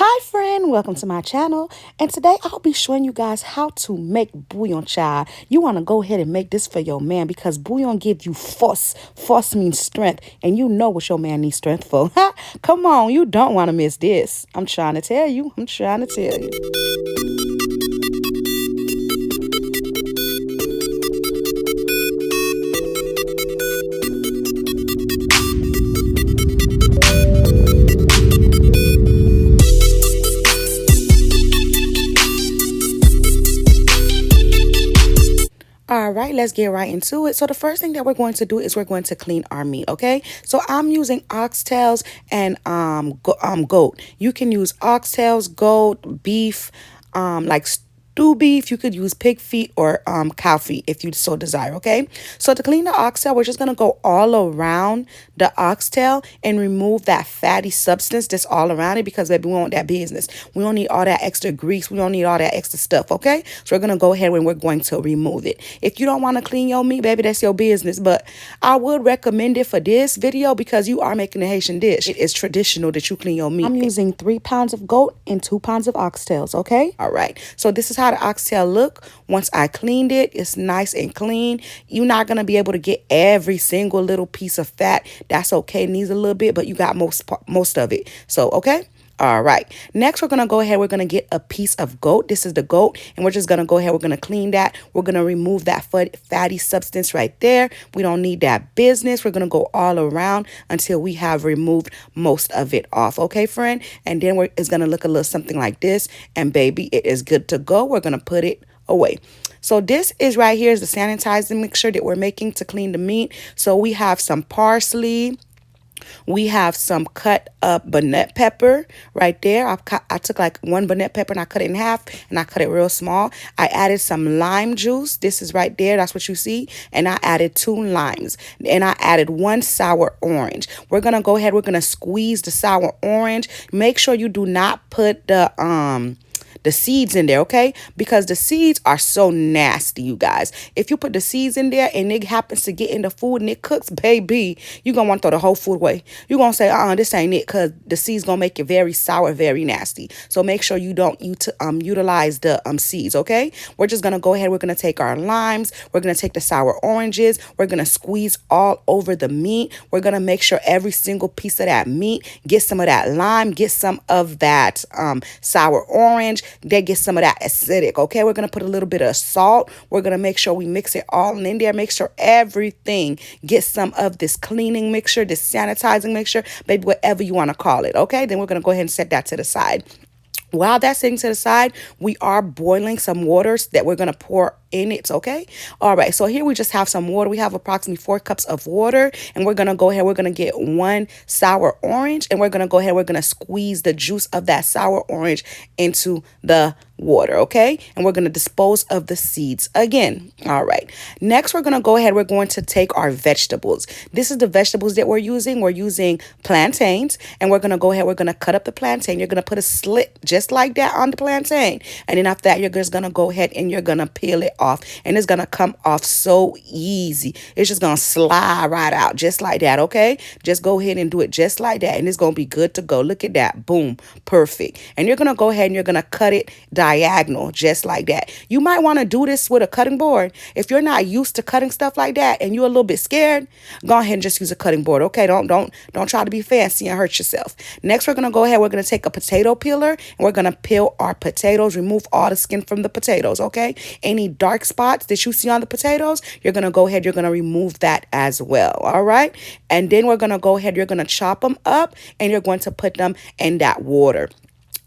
Hi friend, welcome to my channel, and today I'll be showing you guys how to make bouillon, child. You want to go ahead and make this for your man because bouillon gives you force. Force means strength, and you know what your man needs strength for. Come on, you don't want to miss this. I'm trying to tell you. All right, let's get right into it. So the first thing that we're going to do is we're going to clean our meat, okay? So I'm using oxtails and goat. You can use oxtails, goat, beef, like stew beef. You could use pig feet or cow feet if you so desire, okay? So to clean the oxtail, we're just going to go all around the oxtail and remove that fatty substance that's all around it because, baby, we want that business. We don't need all that extra grease. We don't need all that extra stuff, okay? So we're going to go ahead and we're going to remove it. If you don't want to clean your meat, baby, that's your business. But I would recommend it for this video because you are making a Haitian dish. It is traditional that you clean your meat. I'm using 3 pounds of goat and 2 pounds of oxtails, okay? All right. So this is how the oxtail look. Once I cleaned it, it's nice and clean. You're not going to be able to get every single little piece of fat. That's okay. It needs a little bit, but you got most of it. So, okay. All right. Next, we're going to go ahead. We're going to get a piece of goat. This is the goat. And we're just going to go ahead. We're going to clean that. We're going to remove that fatty substance right there. We don't need that business. We're going to go all around until we have removed most of it off. Okay, friend? And then it's going to look a little something like this. And baby, it is good to go. We're going to put it away. So this is right here is the sanitizing mixture that we're making to clean the meat. So we have some parsley. We have some cut up bonnet pepper right there. I took like 1 bonnet pepper and I cut it in half and I cut it real small. I added some lime juice. This is right there. That's what you see. And I added 2 limes and I added 1 sour orange. We're going to go ahead. We're going to squeeze the sour orange. Make sure you do not put the seeds in there, okay? Because the seeds are so nasty, you guys. If you put the seeds in there and it happens to get in the food and it cooks, baby, you're going to want to throw the whole food away. You're going to say, this ain't it because the seeds going to make it very sour, very nasty. So make sure you don't utilize the seeds, okay? We're just going to go ahead. We're going to take our limes. We're going to take the sour oranges. We're going to squeeze all over the meat. We're going to make sure every single piece of that meat gets some of that lime, get some of that sour orange. They get some of that acidic, okay? We're going to put a little bit of salt. We're going to make sure we mix it all in there. Make sure everything gets some of this cleaning mixture, this sanitizing mixture, baby, whatever you want to call it, okay? Then we're going to go ahead and set that to the side. While that's sitting to the side, we are boiling some waters that we're going to pour in it, okay? All right, so here we just have some water. We have approximately 4 cups of water, and we're going to go ahead. We're going to get 1 sour orange, and we're going to go ahead. We're going to squeeze the juice of that sour orange into the water, okay? And we're going to dispose of the seeds again. All right. Next, we're going to go ahead. We're going to take our vegetables. This is the vegetables that we're using. We're using plantains, and we're going to go ahead. We're going to cut up the plantain. You're going to put a slit just like that on the plantain. And then after that, you're just going to go ahead and you're going to peel it off. And it's going to come off so easy. It's just going to slide right out just like that, okay? Just go ahead and do it just like that. And it's going to be good to go. Look at that. Boom. Perfect. And you're going to go ahead and you're going to cut it diagonal just like that. You might want to do this with a cutting board. If you're not used to cutting stuff like that and you're a little bit scared, go ahead and just use a cutting board, okay? Don't try to be fancy and hurt yourself. Next, we're going to go ahead. We're going to take a potato peeler and we're going to peel our potatoes, remove all the skin from the potatoes, okay? Any dark spots that you see on the potatoes, you're going to go ahead, you're going to remove that as well, all right? And then we're going to go ahead, you're going to chop them up and you're going to put them in that water.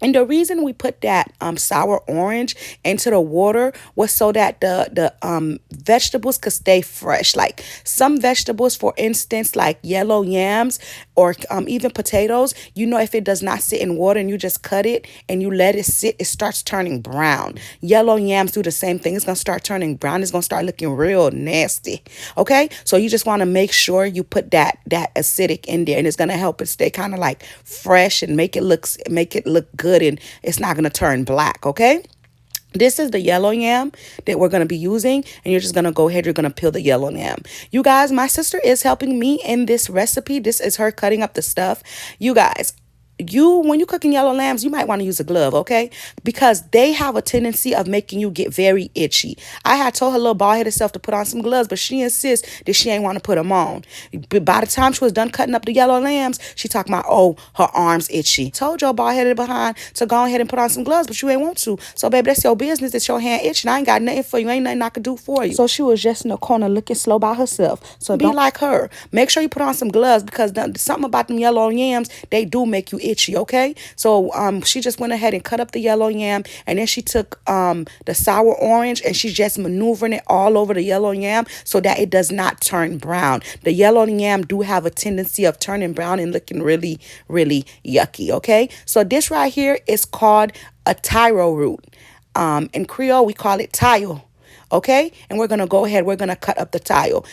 And the reason we put that sour orange into the water was so that the vegetables could stay fresh. Like some vegetables, for instance, like yellow yams or even potatoes, you know, if it does not sit in water and you just cut it and you let it sit, it starts turning brown. Yellow yams do the same thing. It's going to start turning brown. It's going to start looking real nasty. Okay? So you just want to make sure you put that acidic in there, and it's going to help it stay kind of like fresh and make it look good, and it's not going to turn black, okay? This is the yellow yam that we're going to be using, and you're just going to go ahead, you're going to peel the yellow yam. You guys, my sister is helping me in this recipe. This is her cutting up the stuff. You guys, when you cooking yellow lambs, you might want to use a glove, okay? Because they have a tendency of making you get very itchy. I had told her little bald-headed self to put on some gloves, but she insists that she ain't want to put them on. But by the time she was done cutting up the yellow lambs, she talking about, oh, her arms itchy. Told your bald-headed behind to go ahead and put on some gloves, but you ain't want to. So, baby, that's your business. It's your hand itching. I ain't got nothing for you. Ain't nothing I could do for you. So she was just in the corner looking slow by herself. So don't be like her. Make sure you put on some gloves because something about them yellow yams, they do make you itchy, okay? So she just went ahead and cut up the yellow yam, and then she took the sour orange and she's just maneuvering it all over the yellow yam so that it does not turn brown. The yellow yam do have a tendency of turning brown and looking really, really yucky, okay? So this right here is called a taro root. In Creole, we call it tile. Okay, and we're gonna go ahead, we're gonna cut up the tile.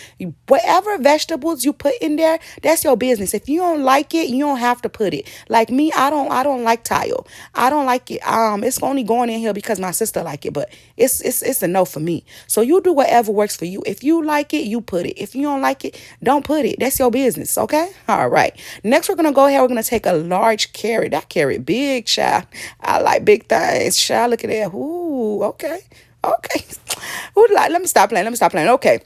Whatever vegetables you put in there, that's your business. If you don't like it, you don't have to put it. Like me, I don't like tile. I don't like it. It's only going in here because my sister like it, but it's a no for me. So you do whatever works for you. If you like it, you put it. If you don't like it, don't put it. That's your business, okay? All right. Next, we're gonna go ahead, we're gonna take a large carrot. That carrot big, child. I like big things, child. Look at that. Ooh, okay. Okay. Let me stop playing. Let me stop playing. Okay.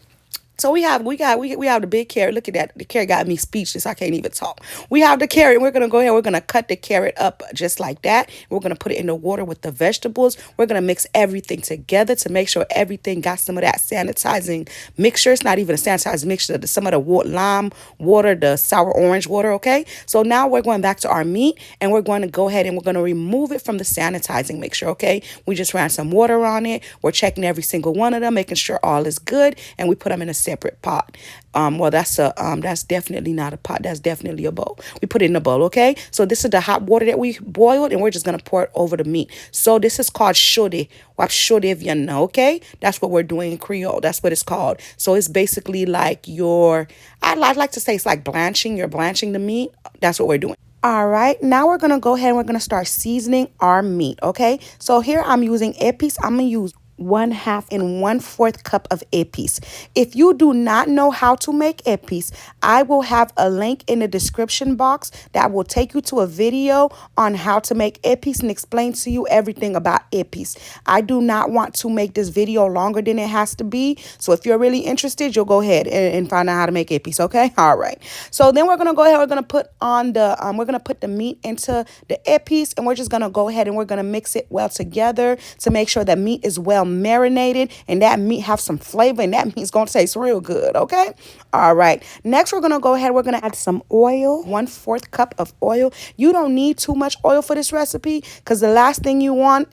So we have the big carrot. Look at that. The carrot got me speechless. I can't even talk. We have the carrot. We're gonna go ahead. We're gonna cut the carrot up just like that. We're gonna put it in the water with the vegetables. We're gonna mix everything together to make sure everything got some of that sanitizing mixture. It's not even a sanitizing mixture. Some of the lime water, the sour orange water. Okay. So now we're going back to our meat, and we're going to go ahead and we're gonna remove it from the sanitizing mixture. Okay. We just ran some water on it. We're checking every single one of them, making sure all is good, and we put them in a separate pot. Well, that's definitely not a pot. That's definitely a bowl. We put it in a bowl, okay? So this is the hot water that we boiled, and we're just gonna pour it over the meat. So this is called shode. Okay? That's what we're doing in Creole. That's what it's called. So it's basically like I'd like to say it's like blanching. You're blanching the meat. That's what we're doing. All right, now we're gonna go ahead and we're gonna start seasoning our meat, okay? So here I'm using epis. I'm gonna use 1/2 and 1/4 cup of epis. If you do not know how to make epis, I will have a link in the description box that will take you to a video on how to make epis and explain to you everything about epis. I do not want to make this video longer than it has to be. So if you're really interested, you'll go ahead and find out how to make epis, okay? All right. So then we're gonna go ahead, we're gonna put on we're gonna put the meat into the epis, and we're just gonna go ahead and we're gonna mix it well together to make sure that meat is well marinated and that meat have some flavor, and that meat's gonna taste real good, okay? All right. Next, we're gonna go ahead, we're gonna add some oil, 1/4 cup of oil. You don't need too much oil for this recipe because the last thing you want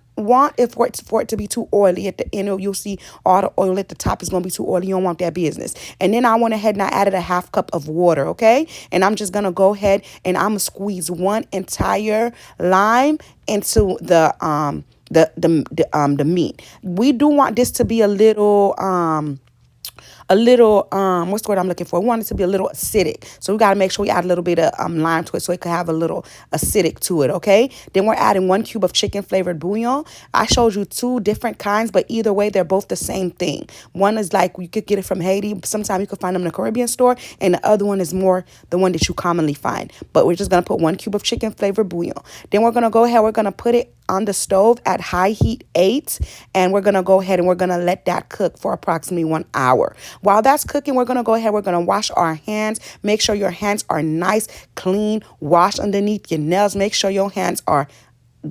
is for it to be too oily at the end. You'll see all the oil at the top is going to be too oily. You don't want that business. And then I went ahead and I added a 1/2 cup of water, okay? And I'm just going to go ahead and I'm going to squeeze one entire lime into the meat. We do want this to be a little what's the word I'm looking for? We want it to be a little acidic. So we got to make sure we add a little bit of lime to it so it could have a little acidic to it, okay? Then we're adding 1 cube of chicken flavored bouillon. I showed you 2 different kinds, but either way, they're both the same thing. One is like you could get it from Haiti. Sometimes you could find them in a Caribbean store, and the other one is more the one that you commonly find. But we're just going to put 1 cube of chicken flavored bouillon. Then we're going to go ahead, we're going to put it on the stove at high heat 8, and we're going to go ahead and we're going to let that cook for approximately 1 hour. While that's cooking, we're going to go ahead, we're going to wash our hands. Make sure your hands are nice, clean, wash underneath your nails. Make sure your hands are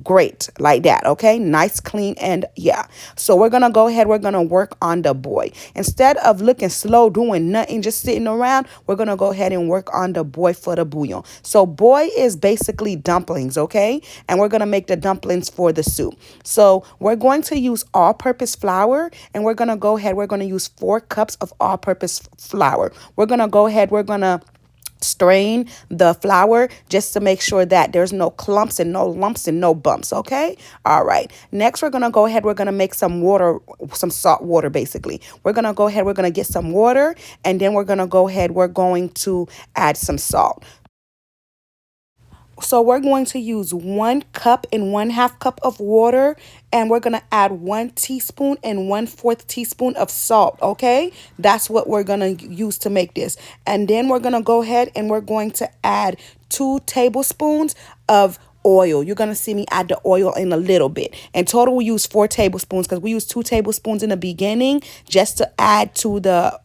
great like that, okay? Nice, clean, and yeah. So we're gonna go ahead, we're gonna work on the boy. Instead of looking slow, doing nothing, just sitting around, we're gonna go ahead and work on the boy for the bouillon. So boy is basically dumplings, okay? And we're gonna make the dumplings for the soup. So we're going to use all-purpose flour, and we're gonna go ahead, we're gonna use 4 cups of all-purpose flour. We're gonna go ahead, we're gonna strain the flour just to make sure that there's no clumps and no lumps and no bumps, okay? All right. Next, we're going to go ahead. We're going to make some water, some salt water, basically. We're going to go ahead. We're going to get some water, and then we're going to go ahead. We're going to add some salt. So we're going to use 1 cup and 1/2 cup of water, and we're going to add 1 teaspoon and 1/4 teaspoon of salt, okay? That's what we're going to use to make this. And then we're going to go ahead and we're going to add 2 tablespoons of oil. You're gonna see me add the oil in a little bit. In total, we use 4 tablespoons because we use 2 tablespoons in the beginning just to add to the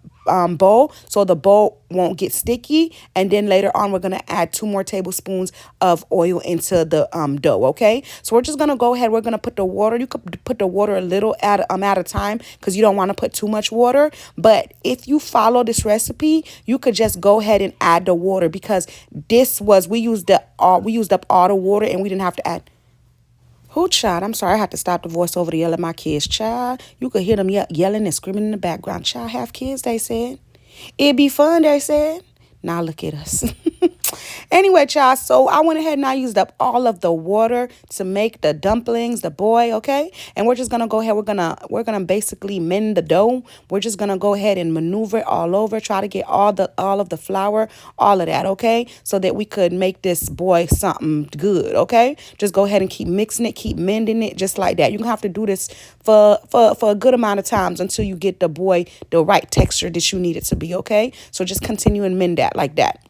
bowl, so the bowl won't get sticky. And then later on, we're gonna add 2 more tablespoons of oil into the dough. Okay, so we're just gonna go ahead. We're gonna put the water. You could put the water a little at a time because you don't want to put too much water. But if you follow this recipe, you could just go ahead and add the water because we used up all the water and we didn't have to add. Who, child? I'm sorry, I had to stop the voiceover to yell at my kids. Child, you could hear them yelling and screaming in the background. Child, have kids, they said. It'd be fun, they said. Now look at us. Anyway, child, so I went ahead and I used up all of the water to make the dumplings, the boy, okay? And we're just gonna go ahead, we're gonna basically mend the dough. We're just gonna go ahead and maneuver it all over, try to get all of the flour, all of that, okay? So that we could make this boy something good, okay? Just go ahead and keep mixing it, keep mending it, just like that. You're gonna have to do this for a good amount of times until you get the boy the right texture that you need it to be, okay? So just continue and mend that like that.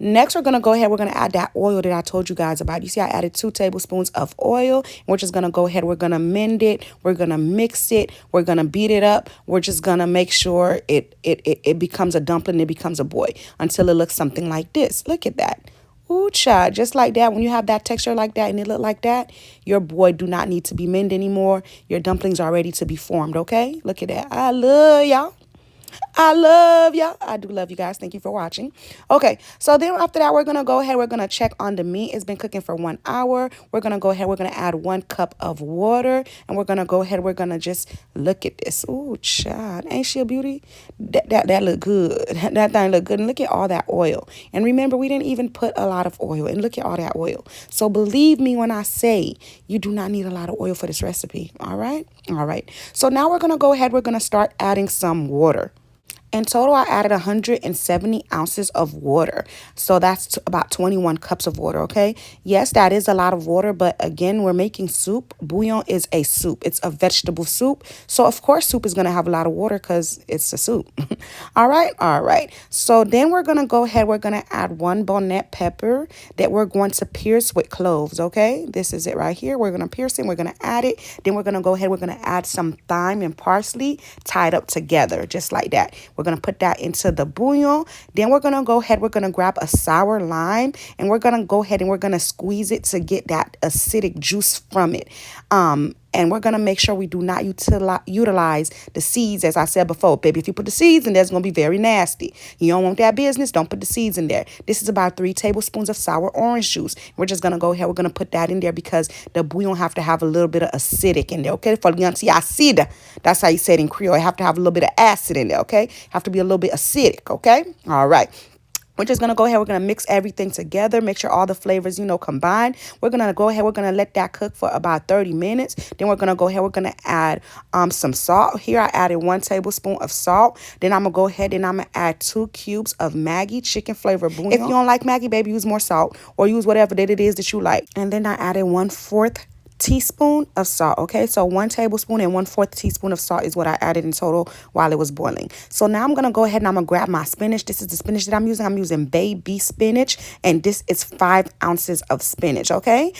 Next, we're going to go ahead. We're going to add that oil that I told you guys about. You see, I added 2 tablespoons of oil. And we're just going to go ahead. We're going to mend it. We're going to mix it. We're going to beat it up. We're just going to make sure it becomes a dumpling. It becomes a boy until it looks something like this. Look at that. Ooh, child, just like that. When you have that texture like that and it look like that, your boy do not need to be mended anymore. Your dumplings are ready to be formed, okay? Look at that. I love y'all. I love y'all. I do love you guys. Thank you for watching. Okay, so then after that, we're going to go ahead. We're going to check on the meat. It's been cooking for 1 hour. We're going to go ahead. We're going to add 1 cup of water. And we're going to go ahead. We're going to just look at this. Ooh, child. Ain't she a beauty? That look good. That thing look good. And look at all that oil. And remember, we didn't even put a lot of oil. And look at all that oil. So believe me when I say you do not need a lot of oil for this recipe. All right? All right. So now we're going to go ahead. We're going to start adding some water. In total, I added 170 ounces of water. So that's about 21 cups of water, okay? Yes, that is a lot of water, but again, we're making soup. Bouillon is a soup. It's a vegetable soup. So, of course, soup is going to have a lot of water because it's a soup. All right? All right. So then we're going to go ahead. We're going to add 1 bonnet pepper that we're going to pierce with cloves, okay? This is it right here. We're going to pierce it. We're going to add it. Then we're going to go ahead. We're going to add some thyme and parsley tied up together, just like that. We're going to put that into the bouillon. Then we're going to go ahead. We're going to grab a sour lime and we're going to go ahead and we're going to squeeze it to get that acidic juice from it. And we're going to make sure we do not utilize the seeds, as I said before. Baby, if you put the seeds in there, it's going to be very nasty. You don't want that business, don't put the seeds in there. This is about 3 tablespoons of sour orange juice. We're just going to go ahead. We're going to put that in there because the bouillon have to have a little bit of acidic in there, okay? For acid. That's how you say it in Creole. You have to have a little bit of acid in there, okay? Have to be a little bit acidic, okay? All right. We're just going to go ahead. We're going to mix everything together. Make sure all the flavors, combine. We're going to go ahead. We're going to let that cook for about 30 minutes. Then we're going to go ahead. We're going to add some salt. Here I added 1 tablespoon of salt. Then I'm going to go ahead and I'm going to add 2 cubes of Maggi chicken flavor bouillon. If you don't like Maggi, baby, use more salt or use whatever that it is that you like. And then I added 1/4 teaspoon of salt. Okay, so 1 tablespoon and 1/4 teaspoon of salt is what I added in total while it was boiling. So now I'm gonna go ahead and I'm gonna grab my spinach. This is the spinach that I'm using. I'm using baby spinach, and this is 5 ounces of spinach. Okay,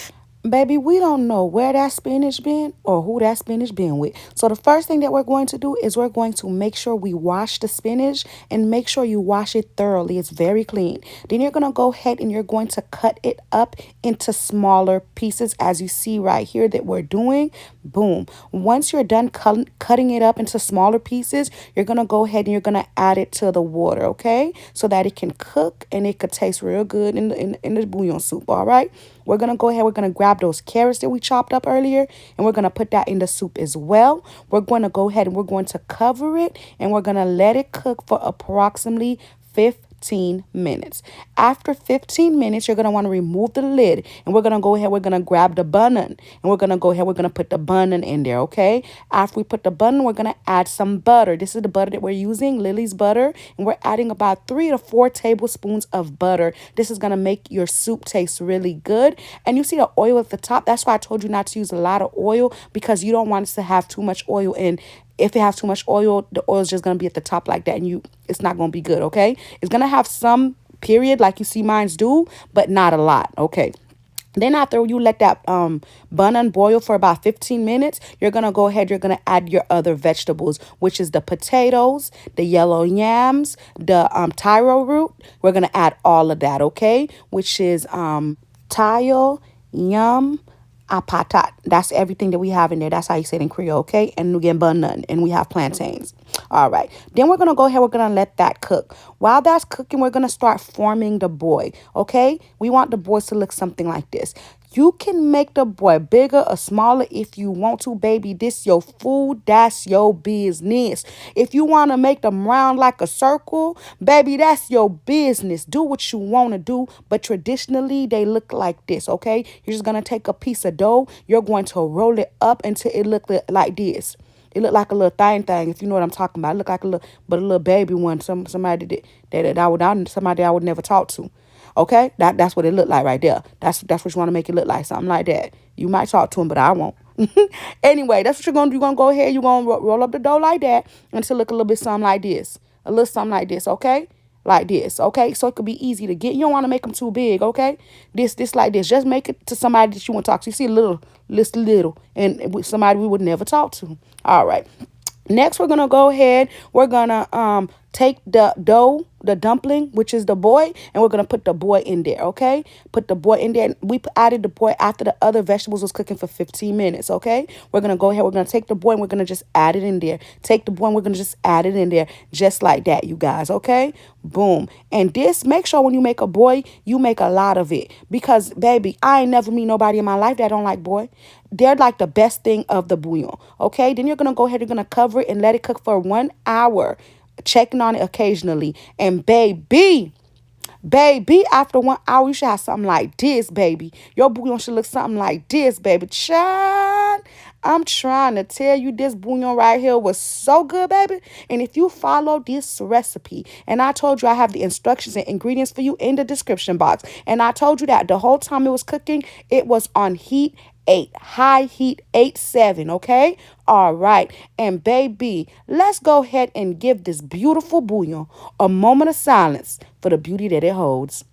baby, we don't know where that spinach been or who that spinach been with. So the first thing that we're going to do is we're going to make sure we wash the spinach and make sure you wash it thoroughly. It's very clean. Then you're going to go ahead and you're going to cut it up into smaller pieces as you see right here that we're doing. Boom. Once you're done cutting it up into smaller pieces, you're going to go ahead and you're going to add it to the water, okay? So that it can cook and it could taste real good in the bouillon soup, all right? We're going to go ahead. We're going to grab those carrots that we chopped up earlier, and we're going to put that in the soup as well. We're going to go ahead and we're going to cover it, and we're going to let it cook for approximately 15 minutes. After 15 minutes, you're going to want to remove the lid, and we're going to go ahead. We're going to grab the bonnet, and we're going to go ahead. We're going to put the bonnet in there, okay? After we put the bonnet, we're going to add some butter. This is the butter that we're using, Lily's butter, and we're adding about 3 to 4 tablespoons of butter. This is going to make your soup taste really good. And you see the oil at the top? That's why I told you not to use a lot of oil, because you don't want it to have too much oil in. If it has too much oil, the oil is just going to be at the top like that, and it's not going to be good, okay? It's going to have some period like you see mines do, but not a lot, okay? Then after you let that bun boil for about 15 minutes, you're going to go ahead, you're going to add your other vegetables, which is the potatoes, the yellow yams, the taro root. We're going to add all of that, okay? Which is tayo, yum, apatat. That's everything that we have in there. That's how you say it in Creole, okay? And again, bun none. And we have plantains. All right. Then we're going to go ahead. We're going to let that cook. While that's cooking, we're going to start forming the boy, okay? We want the boys to look something like this. You can make the boy bigger or smaller if you want to, baby. This your food. That's your business. If you want to make them round like a circle, baby, that's your business. Do what you want to do. But traditionally, they look like this, okay? You're just going to take a piece of dough. You're going to roll it up until it look like this. It looked like a little thing, if you know what I'm talking about. It looked like a little, but a little baby one. Somebody somebody I would never talk to. Okay, that's what it looked like right there. That's what you want to make it look like, something like that. You might talk to him, but I won't. Anyway, that's what you're gonna do. You're gonna go ahead. You're gonna roll up the dough like that until it look a little bit something like this, a little something like this. Okay, like this. Okay, so it could be easy to get. You don't want to make them too big. Okay, this like this. Just make it to somebody that you want to talk to. You see a little, and with somebody we would never talk to. All right. Next, we're gonna go ahead. We're gonna take the dough, the dumpling, which is the boy, and we're gonna put the boy in there. Okay, put the boy in there. We added the boy after the other vegetables was cooking for 15 minutes. Okay, we're gonna go ahead. We're gonna take the boy and we're gonna just add it in there. Take the boy and we're gonna just add it in there, just like that, you guys. Okay, boom. And this, make sure when you make a boy, you make a lot of it, because baby, I ain't never meet nobody in my life that don't like boy. They're like the best thing of the bouillon. Okay, then you're gonna go ahead. You're gonna cover it and let it cook for 1 hour, checking on it occasionally. And baby, after 1 hour, you should have something like this, baby. Your bouillon should look something like this, baby. Child, I'm trying to tell you, this bouillon right here was so good, baby. And if you follow this recipe, and I told you I have the instructions and ingredients for you in the description box, and I told you that the whole time it was cooking, it was on heat 8, high heat 8-7, okay? All right. And baby, let's go ahead and give this beautiful bouillon a moment of silence for the beauty that it holds.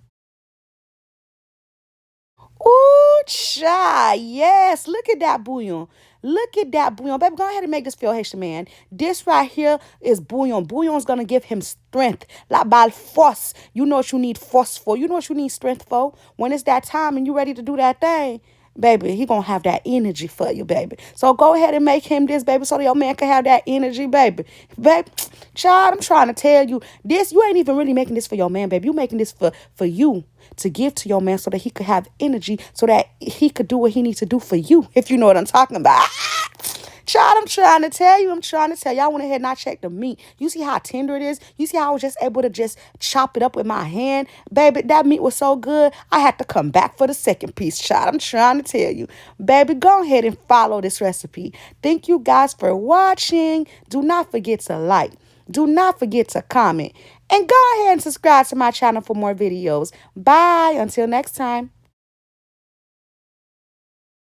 Ooh, cha, yes. Look at that bouillon. Look at that bouillon. Baby, go ahead and make this feel Haitian, man. This right here is bouillon. Bouillon's going to give him strength. La bal force. You know what you need force for. You know what you need strength for. When it's that time and you ready to do that thing, baby, he gonna have that energy for you, baby. So go ahead and make him this, baby, so your man can have that energy, baby. Baby, child, I'm trying to tell you, this, you ain't even really making this for your man, baby. You making this for you, to give to your man so that he could have energy, so that he could do what he needs to do for you, if you know what I'm talking about. Child, I'm trying to tell you. I'm trying to tell you. I went ahead and I checked the meat. You see how tender it is? You see how I was just able to just chop it up with my hand? Baby, that meat was so good, I had to come back for the second piece, child. I'm trying to tell you. Baby, go ahead and follow this recipe. Thank you guys for watching. Do not forget to like. Do not forget to comment. And go ahead and subscribe to my channel for more videos. Bye. Until next time.